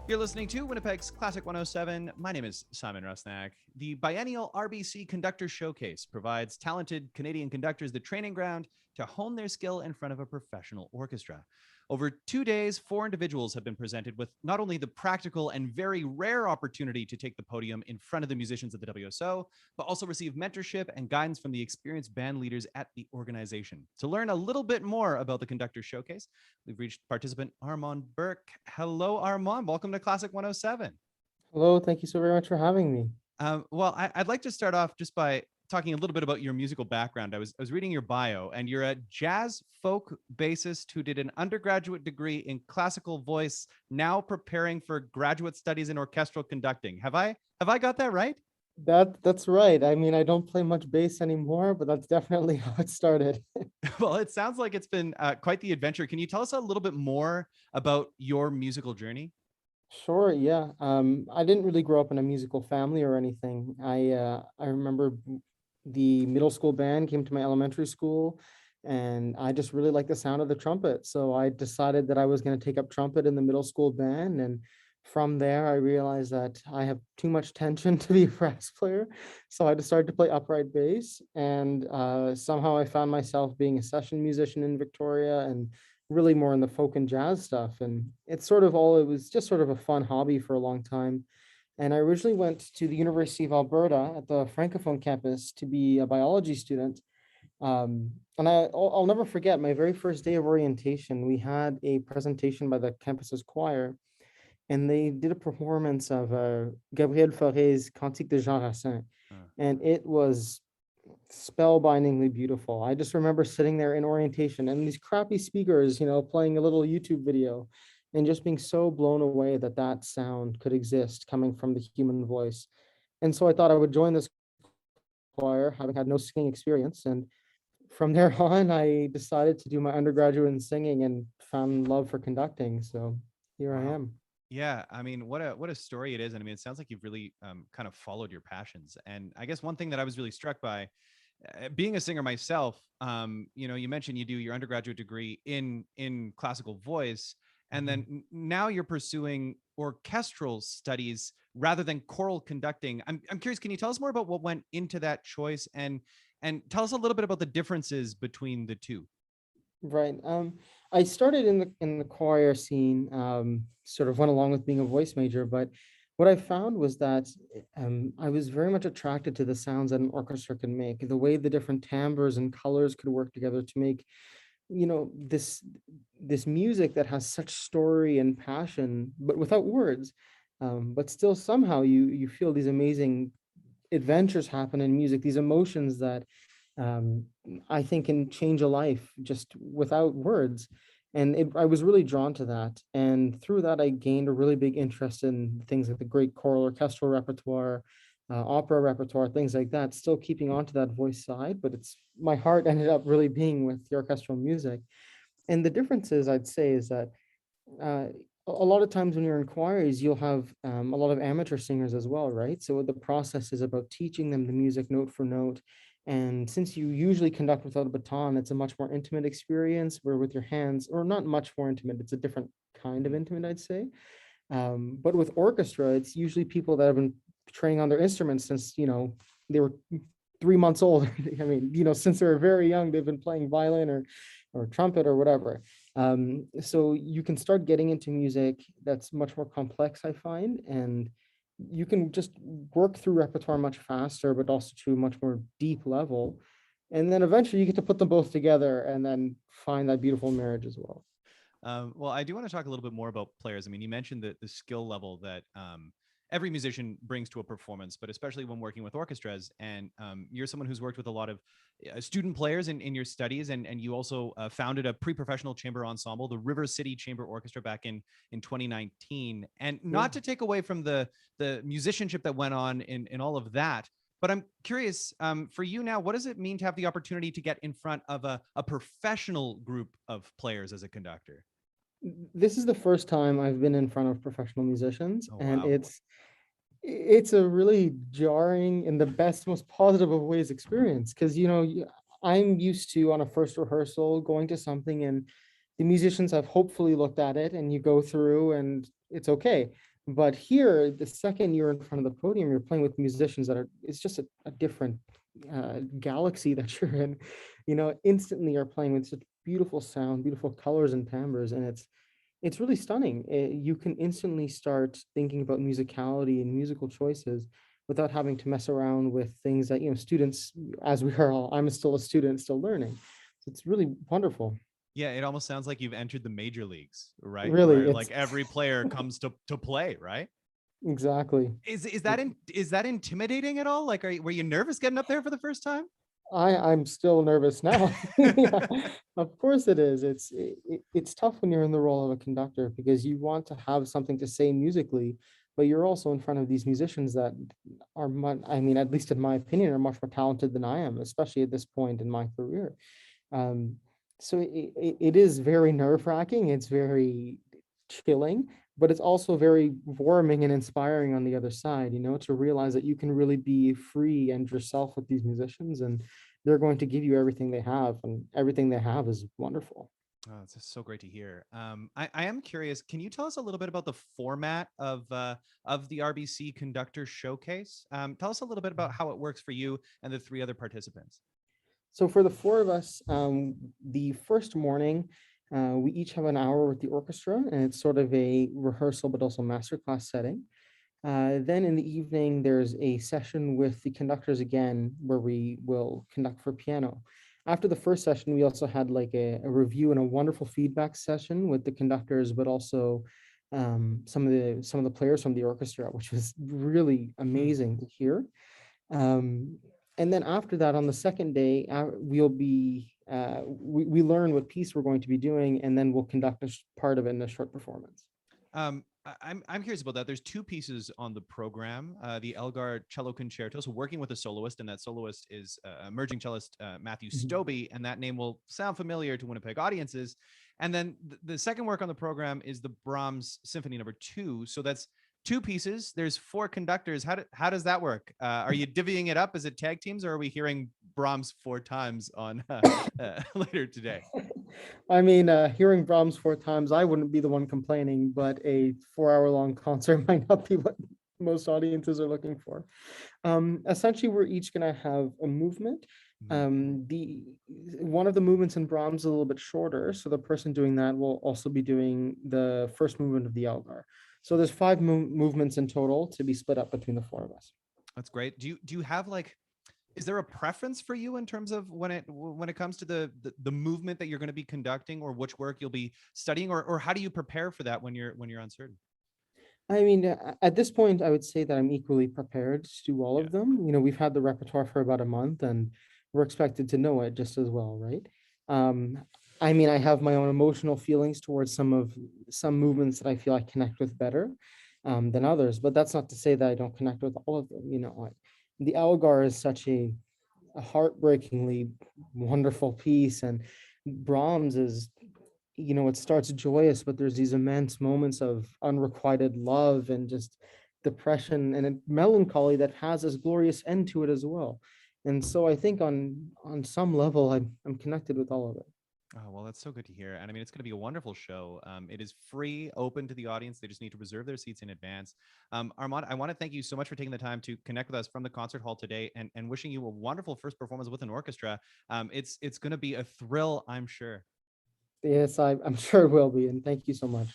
You're listening to Winnipeg's Classic 107. My name is Simon Rusnak. The biennial RBC Conductor Showcase provides talented Canadian conductors the training ground to hone their skill in front of a professional orchestra. Over 2 days, 4 individuals have been presented with not only the practical and very rare opportunity to take the podium in front of the musicians of the WSO, but also receive mentorship and guidance from the experienced band leaders at the organization. To learn a little bit more about the Conductor Showcase, we've reached participant Armand Birk. Hello, Armand. Welcome to Classic 107. Hello, thank you so very much for having me. I'd like to start off just by talking a little bit about your musical background. I was reading your bio, and you're a jazz folk bassist who did an undergraduate degree in classical voice, now preparing for graduate studies in orchestral conducting. Have I got that right? That's right. I mean, I don't play much bass anymore, but that's definitely how it started. Well, it sounds like it's been quite the adventure. Can you tell us a little bit more about your musical journey? Sure, yeah. I didn't really grow up in a musical family or anything. I remember the middle school band came to my elementary school, and I just really liked the sound of the trumpet. So I decided that I was going to take up trumpet in the middle school band, and from there I realized that I have too much tension to be a brass player. So I decided to play upright bass, and somehow I found myself being a session musician in Victoria and really more in the folk and jazz stuff. And it was just sort of a fun hobby for a long time. And I originally went to the University of Alberta at the Francophone campus to be a biology student. I'll never forget my very first day of orientation. We had a presentation by the campus's choir, and they did a performance of Gabriel Fauré's Cantique de Jean Racine. And it was spellbindingly beautiful. I just remember sitting there in orientation and these crappy speakers, playing a little YouTube video and just being so blown away that that sound could exist coming from the human voice. And so I thought I would join this choir, having had no singing experience. And from there on, I decided to do my undergraduate in singing and found love for conducting. So here I Wow. am. Yeah, I mean, what a story it is. And I mean, it sounds like you've really kind of followed your passions. And I guess one thing that I was really struck by, being a singer myself, you mentioned you do your undergraduate degree in classical voice, and then Mhm. now you're pursuing orchestral studies rather than choral conducting. I'm curious. Can you tell us more about what went into that choice, and tell us a little bit about the differences between the two? Right. I started in the choir scene, sort of went along with being a voice major, but what I found was that I was very much attracted to the sounds that an orchestra can make, the way the different timbres and colors could work together to make, this music that has such story and passion, but without words. But still somehow you feel these amazing adventures happen in music, these emotions that um, I think can change a life just without words. And I was really drawn to that. And through that, I gained a really big interest in things like the great choral orchestral repertoire, opera repertoire, things like that, still keeping on to that voice side. But my heart ended up really being with the orchestral music. And the differences I'd say is that uh, a lot of times when you're in choirs, you'll have a lot of amateur singers as well, right? So the process is about teaching them the music note for note. And since you usually conduct without a baton, it's a much more intimate experience where with your hands, or not much more intimate, it's a different kind of Mhm. intimate, I'd say. But with orchestra, it's usually people that have been training on their instruments since, they were 3 months old. I mean, since they were very young, they've been playing violin or trumpet or whatever. So you can start getting into music that's much more complex, I find, and you can just work through repertoire much faster, but also to a much more deep level. And then eventually you get to put them both together and then find that beautiful marriage as well. Well, I do want to talk a little bit more about players. I mean, you mentioned the skill level that every musician brings to a performance, but especially when working with orchestras. And you're someone who's worked with a lot of student players in your studies, and you also founded a pre-professional chamber ensemble, the River City Chamber Orchestra, back in 2019. And Yeah. not to take away from the musicianship that went on in all of that. But I'm curious, for you now, what does it mean to have the opportunity to get in front of a professional group of players as a conductor? This is the first time I've been in front of professional musicians, Oh, and wow. it's a really jarring in the best, most positive of ways experience because I'm used to on a first rehearsal going to something and the musicians have hopefully looked at it and you go through and it's okay. But here, the second you're in front of the podium, you're playing with musicians that are, it's just a different galaxy that you're in. Instantly you're playing with such beautiful sound, beautiful colors and timbres, and it's really stunning. You can instantly start thinking about musicality and musical choices without having to mess around with things that, students, as we are all, I'm still a student, still learning. So it's really wonderful. Yeah, it almost sounds like you've entered the major leagues, right? Really, Where it's like every player comes to play, right? exactly. Is that intimidating at all? Like, were you nervous getting up there for the first time? I'm still nervous now. Yeah, of course it is. It's tough when you're in the role of a conductor because you want to have something to say musically, but you're also in front of these musicians that are much, I mean, at least in my opinion, are much more talented than I am, especially at this point in my career. Um, so it is very nerve-wracking. It's very chilling, but it's also very warming and inspiring on the other side, to realize that you can really be free and yourself with these musicians, and they're going to give you everything they have, and everything they have is wonderful. Oh, it's just so great to hear. I am curious. Can you tell us a little bit about the format of the RBC Conductor Showcase? Tell us a little bit about how it works for you and the three other participants. So for the four of us, the first morning, we each have an hour with the orchestra, and it's sort of a rehearsal, but also masterclass setting. Then in the evening, there's a session with the conductors again, where we will conduct for piano. After the first session, we also had like a review and a wonderful feedback session with the conductors, but also some of the players from the orchestra, which was really Hmm. amazing to hear. Um, and then after that, on the second day, we learn what piece we're going to be doing, and then we'll conduct part of it in a short performance. I'm curious about that. There's two pieces on the program: the Elgar Cello Concerto, so working with a soloist, and that soloist is emerging cellist Matthew Mhm. Stobie, and that name will sound familiar to Winnipeg audiences. And then the second work on the program is the Brahms Symphony Number 2. So that's two pieces. There's four conductors. How does that work? Are you divvying it up? Is it tag teams, or are we hearing Brahms four times on later today? I mean, hearing Brahms four times, I wouldn't be the one complaining, but a 4 hour long concert might not be what most audiences are looking for. Essentially, we're each going to have a movement. Mhm. The one of the movements in Brahms is a little bit shorter, so the person doing that will also be doing the first movement of the Elgar. So there's five movements in total to be split up between the four of us. That's great. Do you have like, is there a preference for you in terms of when it comes to the movement that you're going to be conducting, or which work you'll be studying, or how do you prepare for that when you're uncertain? I mean, at this point, I would say that I'm equally prepared to do all Yeah. of them. We've had the repertoire for about a month, and we're expected to know it just as well, right? Um, I mean, I have my own emotional feelings towards some movements that I feel I connect with better than others, but that's not to say that I don't connect with all of them. The Algar is such a heartbreakingly wonderful piece, and Brahms is, it starts joyous, but there's these immense moments of unrequited love and just depression and a melancholy that has this glorious end to it as well. And so I think on some level, I'm connected with all of it. Oh, well, that's so good to hear. And I mean, it's going to be a wonderful show. It is free, open to the audience. They just need to reserve their seats in advance. Armand, I want to thank you so much for taking the time to connect with us from the concert hall today, and wishing you a wonderful first performance with an orchestra. It's going to be a thrill, I'm sure. Yes, I'm sure it will be. And thank you so much.